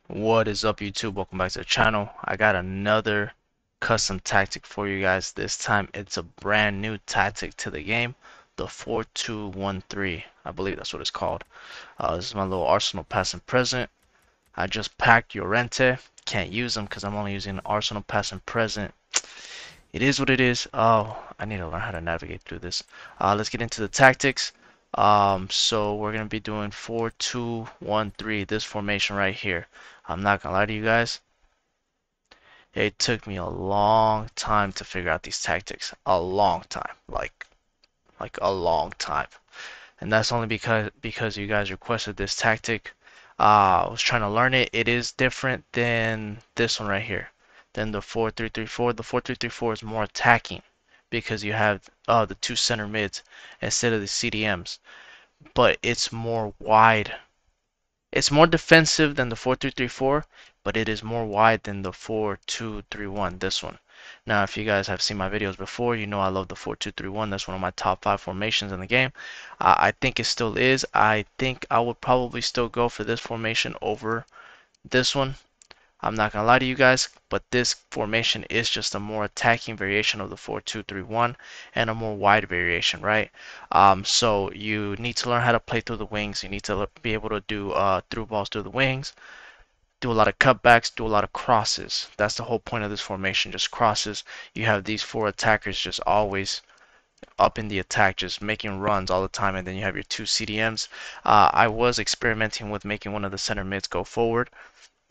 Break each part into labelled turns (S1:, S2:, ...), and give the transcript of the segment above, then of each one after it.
S1: What is up, YouTube? Welcome back to the channel. I got another custom tactic for you guys. This time it's a brand new tactic to the game, the 4-2-1-3. I believe that's what it's called. This is my little arsenal past and present. I just packed Llorente. Can't use them because I'm only using the arsenal past and present. It is what it is. Oh, I need to learn how to navigate through this. Let's get into the tactics. So we're gonna be doing 4-2-1-3. This formation right here. I'm not gonna lie to you guys. It took me a long time to figure out these tactics. A long time, like a long time. And that's only because you guys requested this tactic. I was trying to learn it. It is different than this one right here, than the 4-3-3-4. The 4-3-3-4 is more attacking because you have the two center mids instead of the CDMs, but it's more wide. It's more defensive than the 4-3-3-4, but it is more wide than the 4-2-3-1, this one. Now, if you guys have seen my videos before, you know I love the 4-2-3-1. That's one of my top 5 formations in the game. I think it still is. I think I would probably still go for this formation over this one. I'm not gonna lie to you guys, but this formation is just a more attacking variation of the 4-2-3-1 and a more wide variation, right? So you need to learn how to play through the wings. You need to be able to do through balls through the wings, do a lot of cutbacks, do a lot of crosses. That's the whole point of this formation, just crosses. You have these 4 attackers just always up in the attack, just making runs all the time, and then you have your 2 CDMs. I was experimenting with making one of the center mids go forward,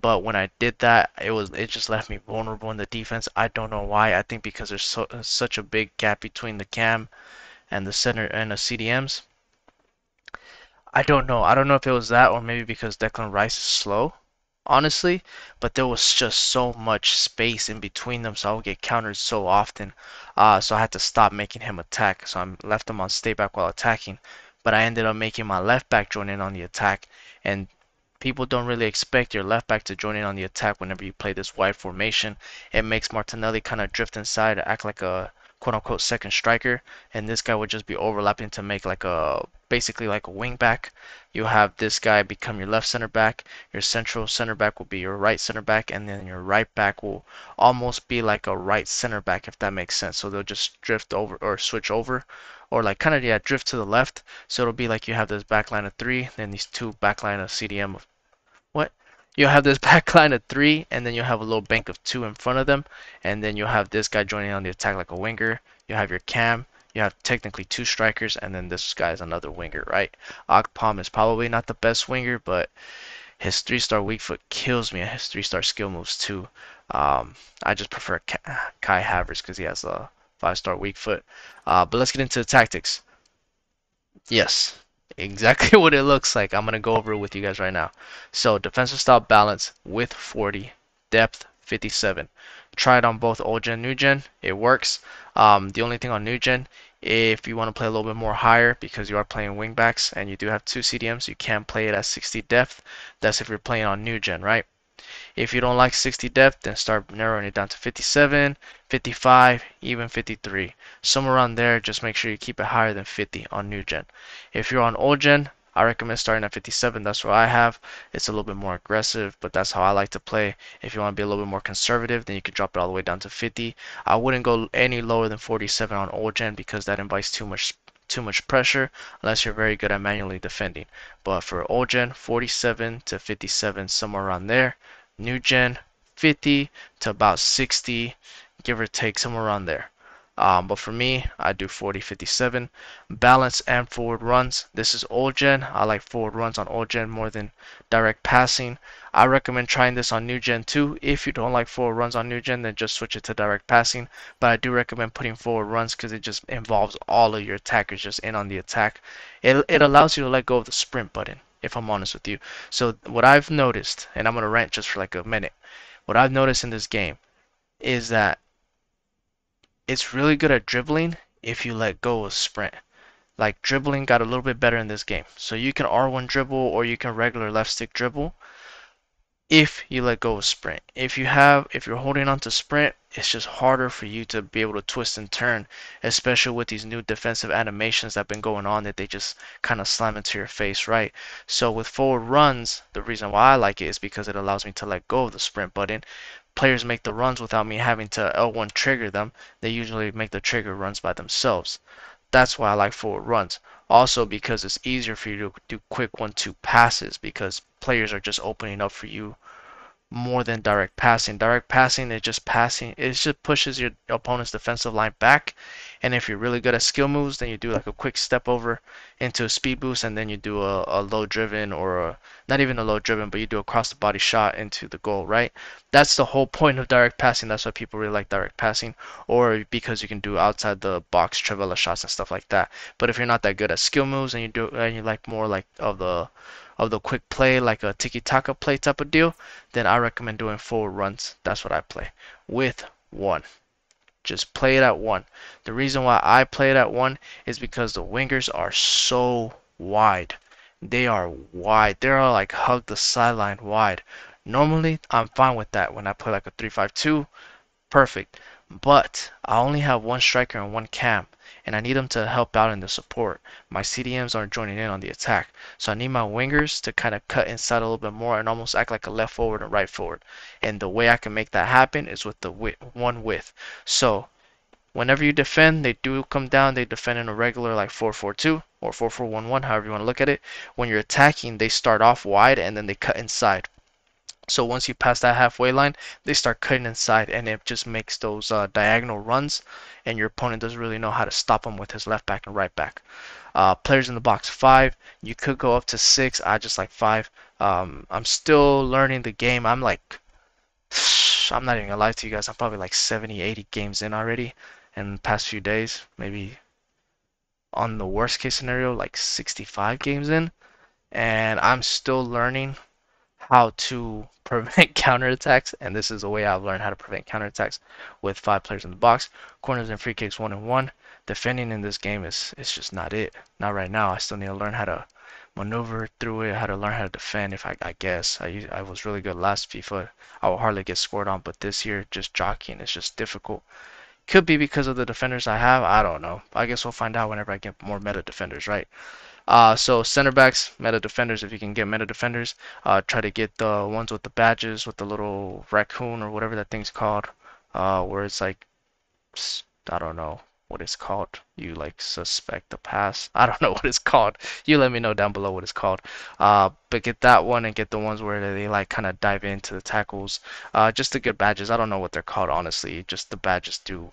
S1: but when I did that, it just left me vulnerable in the defense. I don't know why. I think because there's such a big gap between the cam and the center and the CDMs. I don't know. I don't know if it was that or maybe because Declan Rice is slow, honestly, but there was just so much space in between them, so I would get countered so often. So I had to stop making him attack. So I left him on stay back while attacking, but I ended up making my left back join in on the attack, and people don't really expect your left back to join in on the attack whenever you play this wide formation. It makes Martinelli kind of drift inside, act like a quote unquote second striker, and this guy would just be overlapping to make like a basically like a wing back. You have this guy become your left center back, your central center back will be your right center back, and then your right back will almost be like a right center back, if that makes sense. So they'll just drift over or switch over, or like kind of, yeah, drift to the left. So it'll be like you have this back line of 3, then these 2 back line of CDM. What? You'll have this back line of 3, and then you'll have a little bank of 2 in front of them, and then you'll have this guy joining on the attack like a winger. You have your cam. You have technically 2 strikers, and then this guy is another winger, right? Akpom is probably not the best winger, but his 3-star weak foot kills me, and his 3-star skill moves too. I just prefer Kai Havertz because he has a 5-star weak foot. But let's get into the tactics. Yes, exactly what it looks like. I'm going to go over it with you guys right now. So, defensive style balance with 40, depth 57. Try it on both old gen, new gen. It works. The only thing on new gen, if you want to play a little bit more higher because you are playing wingbacks and you do have 2 CDMs, you can play it at 60 depth. That's if you're playing on new gen, right? If you don't like 60 depth, then start narrowing it down to 57, 55, even 53. Somewhere around there, just make sure you keep it higher than 50 on new gen. If you're on old gen, I recommend starting at 57. That's what I have. It's a little bit more aggressive, but that's how I like to play. If you want to be a little bit more conservative, then you can drop it all the way down to 50. I wouldn't go any lower than 47 on old gen because that invites too much pressure unless you're very good at manually defending. But for old gen, 47 to 57, somewhere around there. New gen, 50 to about 60, give or take, somewhere around there. But for me, I do 40, 57. Balance and forward runs. This is old gen. I like forward runs on old gen more than direct passing. I recommend trying this on new gen too. If you don't like forward runs on new gen, then just switch it to direct passing. But I do recommend putting forward runs because it just involves all of your attackers just in on the attack. It allows you to let go of the sprint button, if I'm honest with you. So what I've noticed, and I'm going to rant just for like a minute, what I've noticed in this game is that it's really good at dribbling if you let go of sprint. Like dribbling got a little bit better in this game. So you can R1 dribble or you can regular left stick dribble. if you let go of sprint. If you're holding on to sprint, it's just harder for you to be able to twist and turn, especially with these new defensive animations that have been going on that they just kind of slam into your face, right? So with forward runs, the reason why I like it is because it allows me to let go of the sprint button. Players make the runs without me having to L1 trigger them. They usually make the trigger runs by themselves. That's why I like forward runs. Also because it's easier for you to do quick 1-2 passes because players are just opening up for you more than direct passing. Direct passing is just passing. It just pushes your opponent's defensive line back. And if you're really good at skill moves, then you do like a quick step over into a speed boost, and then you do a low driven or not even a low driven, but you do a cross the body shot into the goal, right? That's the whole point of direct passing. That's why people really like direct passing, or because you can do outside the box trivela shots and stuff like that. But if you're not that good at skill moves and you like more like of the quick play, like a tiki-taka play type of deal, then I recommend doing forward runs. That's what I play with one. Just play it at one. The reason why I play it at one is because the wingers are so wide. They are wide. They're all like hug the sideline wide. Normally, I'm fine with that when I play like a 3-5-2. Perfect. But I only have one striker and one cam, and I need them to help out in the support. My CDMs aren't joining in on the attack, so I need my wingers to kind of cut inside a little bit more and almost act like a left forward and right forward. And the way I can make that happen is with the one width. So whenever you defend, they do come down. They defend in a regular like 4-4-2 or 4-4-1-1, however you want to look at it. When you're attacking, they start off wide and then they cut inside. So once you pass that halfway line, they start cutting inside, and it just makes those diagonal runs, and your opponent doesn't really know how to stop them with his left back and right back. Players in the box 5, you could go up to 6. I just like 5. I'm still learning the game. I'm not even gonna lie to you guys. I'm probably like 70, 80 games in already in the past few days. Maybe on the worst case scenario, like 65 games in, and I'm still learning how to prevent counterattacks, and this is the way I've learned how to prevent counterattacks with 5 players in the box. Corners and free kicks 1-1. Defending in this game is just not it. Not right now. I still need to learn how to maneuver through it, how to learn how to defend. If I guess I was really good last FIFA. I will hardly get scored on, but this year just jockeying is just difficult. Could be because of the defenders I have. I don't know. I guess we'll find out whenever I get more meta defenders, right? So center backs, meta defenders, if you can get meta defenders, try to get the ones with the badges, with the little raccoon or whatever that thing's called, where it's like, I don't know what it's called. You like suspect the pass. I don't know what it's called. You let me know down below what it's called. But get that one and get the ones where they like kind of dive into the tackles. Just the good badges. I don't know what they're called, honestly. Just the badges do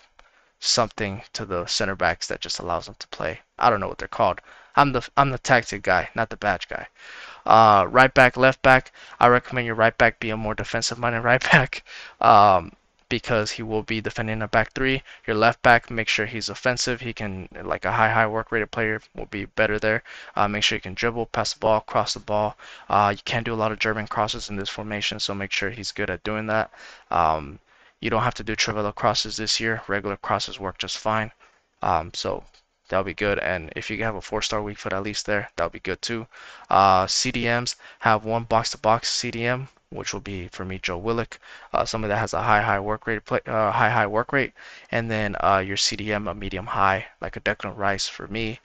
S1: something to the center backs that just allows them to play. I don't know what they're called. I'm the tactic guy, not the badge guy. Right back, left back. I recommend your right back be a more defensive minded right back. Because he will be defending a back 3. Your left back, make sure he's offensive. He can, like a high work rated player, will be better there. Make sure you can dribble, pass the ball, cross the ball. You can do a lot of German crosses in this formation, so make sure he's good at doing that. You don't have to do trivela crosses this year. Regular crosses work just fine. So that'll be good. And if you have a 4-star weak foot at least there, that'll be good too. CDMs have one box-to-box CDM, which will be for me Joe Willock. Somebody that has a high work rate, high work rate, and then your CDM a medium high, like a Declan Rice for me,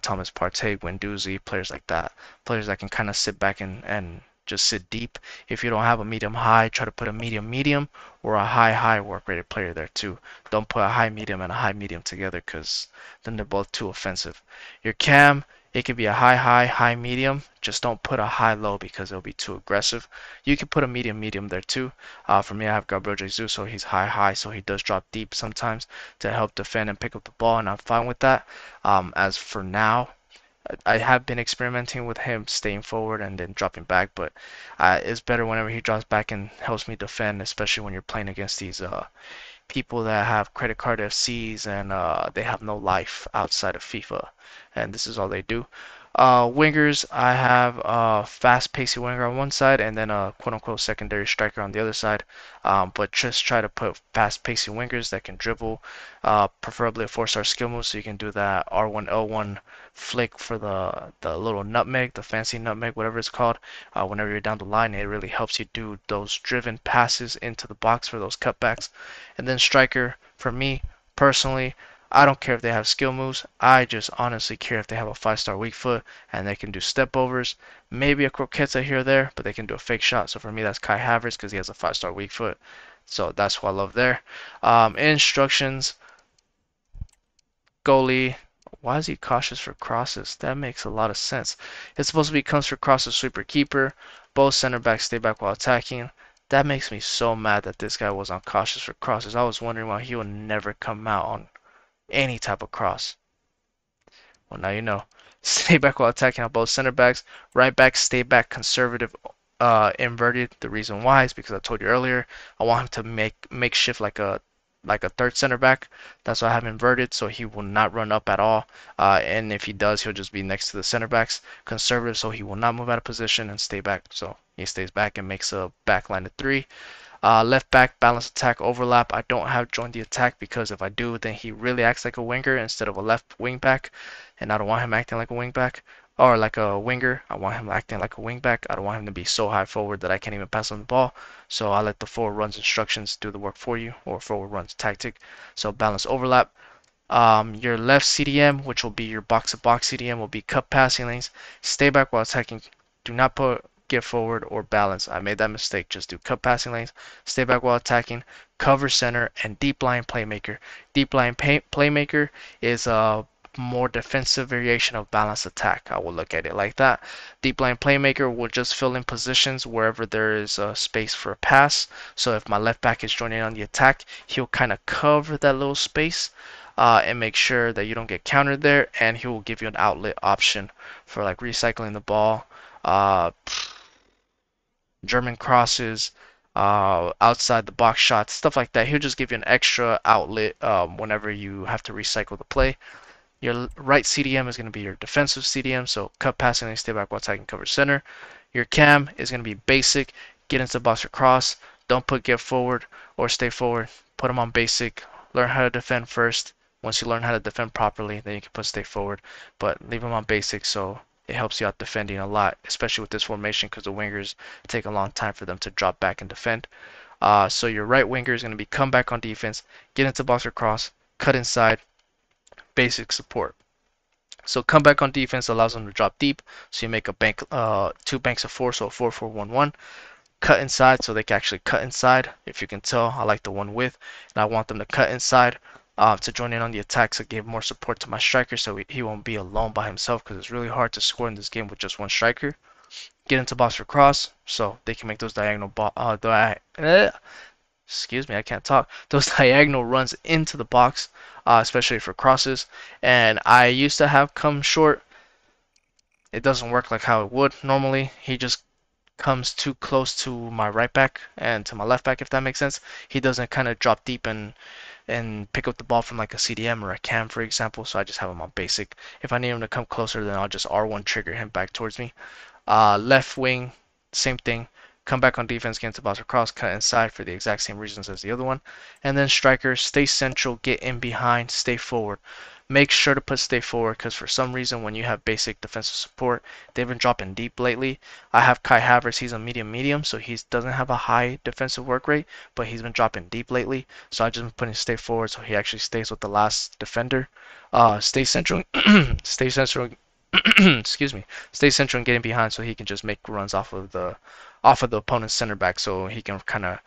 S1: Thomas Partey, Guendouzi, players like that, players that can kind of sit back and just sit deep. If you don't have a medium high, try to put a medium or a high work rated player there too. Don't put a high medium and a high medium together because then they're both too offensive. Your cam, it could be a high medium. Just don't put a high low because it'll be too aggressive. You can put a medium there too. For me, I have Gabriel Jesus, so he's high, so he does drop deep sometimes to help defend and pick up the ball, and I'm fine with that. As for now, I have been experimenting with him staying forward and then dropping back, but it's better whenever he drops back and helps me defend, especially when you're playing against these people that have credit card FCs and they have no life outside of FIFA, and this is all they do. Wingers, I have a fast pacey winger on one side and then a quote unquote secondary striker on the other side. But just try to put fast pacey wingers that can dribble, preferably a 4-star skill move so you can do that R1 L1 flick for the little nutmeg, the fancy nutmeg, whatever it's called. Whenever you're down the line, it really helps you do those driven passes into the box for those cutbacks. And then striker, for me personally, I don't care if they have skill moves. I just honestly care if they have a 5-star weak foot and they can do step overs. Maybe a croqueta here or there, but they can do a fake shot. So for me, that's Kai Havertz because he has a 5-star weak foot. So that's what I love there. Instructions, goalie. Why is he cautious for crosses? That makes a lot of sense. It's supposed to be comes for crosses, sweeper, keeper. Both center backs stay back while attacking. That makes me so mad that this guy was on cautious for crosses. I was wondering why he would never come out on any type of cross. Well, now you know. Stay back while attacking on both center backs. Right back, stay back, conservative, inverted. The reason why is because I told you earlier, I want him to make shift like a third center back. That's why I have him inverted, so he will not run up at all. And if he does, he'll just be next to the center backs. Conservative, so he will not move out of position and stay back. So he stays back and makes a back line of three. Left back, balance attack, overlap. I don't have join the attack because if I do, then he really acts like a winger instead of a left wing back. And I don't want him acting like a wing back or like a winger. I want him acting like a wing back. I don't want him to be so high forward that I can't even pass on the ball. So I let the forward runs instructions do the work for you, or forward runs tactic. So balance overlap. Your left CDM, which will be your box-to-box CDM, will be cut passing lanes. Stay back while attacking. Do not put get forward or balance. I made that mistake. Just do cut passing lanes. Stay back while attacking. Cover center and deep line playmaker. Deep line playmaker is a more defensive variation of balanced attack. I will look at it like that. Deep line playmaker will just fill in positions wherever there is a space for a pass. So if my left back is joining on the attack, he'll kind of cover that little space and make sure that you don't get countered there, and he will give you an outlet option for like recycling the ball, uh, German crosses, outside the box shots, stuff like that. He'll just give you an extra outlet whenever you have to recycle the play. Your right CDM is going to be your defensive CDM, so cut passing and stay back while attacking cover center. Your cam is going to be basic, get into the box or cross. Don't put get forward or stay forward. Put them on basic. Learn how to defend first. Once you learn how to defend properly, then you can put stay forward. But leave them on basic so it helps you out defending a lot, especially with this formation because the wingers take a long time for them to drop back and defend. So your right winger is going to be come back on defense, get into box or cross, cut inside, basic support. So come back on defense allows them to drop deep. So you make a bank, two banks of four, so a 4-4-1-1. Cut inside, so they can actually cut inside. If you can tell, I like the one with, and I want them to cut inside to join in on the attacks. So give more support to my striker, so he won't be alone by himself, because it's really hard to score in this game with just one striker. Get into box for cross, so they can make those diagonal excuse me, I can't talk. Those diagonal runs into the box, especially for crosses. And I used to have come short. It doesn't work like how it would normally. He just comes too close to my right back and to my left back, if that makes sense. He doesn't kind of drop deep and pick up the ball from like a CDM or a cam, for example. So I just have him on basic. If I need him to come closer, then I'll just R1 trigger him back towards me. Left wing, same thing. Come back on defense, get into box or cross, cut inside for the exact same reasons as the other one. And then striker, stay central, get in behind, stay forward. Make sure to put stay forward because for some reason when you have basic defensive support, they've been dropping deep lately. I have Kai Havertz, he's a medium, so he doesn't have a high defensive work rate, but he's been dropping deep lately. So I just been putting stay forward so he actually stays with the last defender. Stay central, stay central. Excuse me, stay central and getting behind so he can just make runs off of the opponent's center back so he can kind of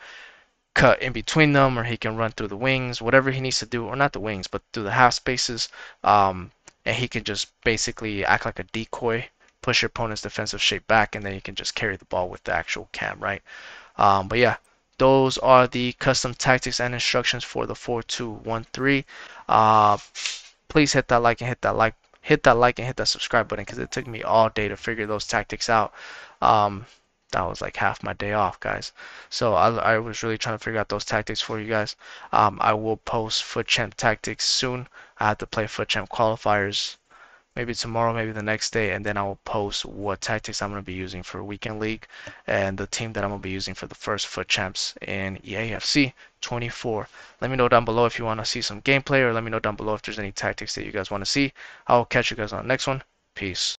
S1: cut in between them or he can run through the wings, whatever he needs to do, or not the wings, but through the half spaces. And he can just basically act like a decoy, push your opponent's defensive shape back, and then you can just carry the ball with the actual cam, right? But yeah, those are the custom tactics and instructions for the 4-2-1-3. Please hit that like and hit that subscribe button because it took me all day to figure those tactics out. That was like half my day off, guys. So I was really trying to figure out those tactics for you guys. I will post FUT Champ tactics soon. I have to play FUT Champ qualifiers maybe tomorrow, maybe the next day, and then I will post what tactics I'm going to be using for Weekend League and the team that I'm going to be using for the first FUT Champs in EAFC 24. Let me know down below if you want to see some gameplay, or let me know down below if there's any tactics that you guys want to see. I'll catch you guys on the next one. Peace.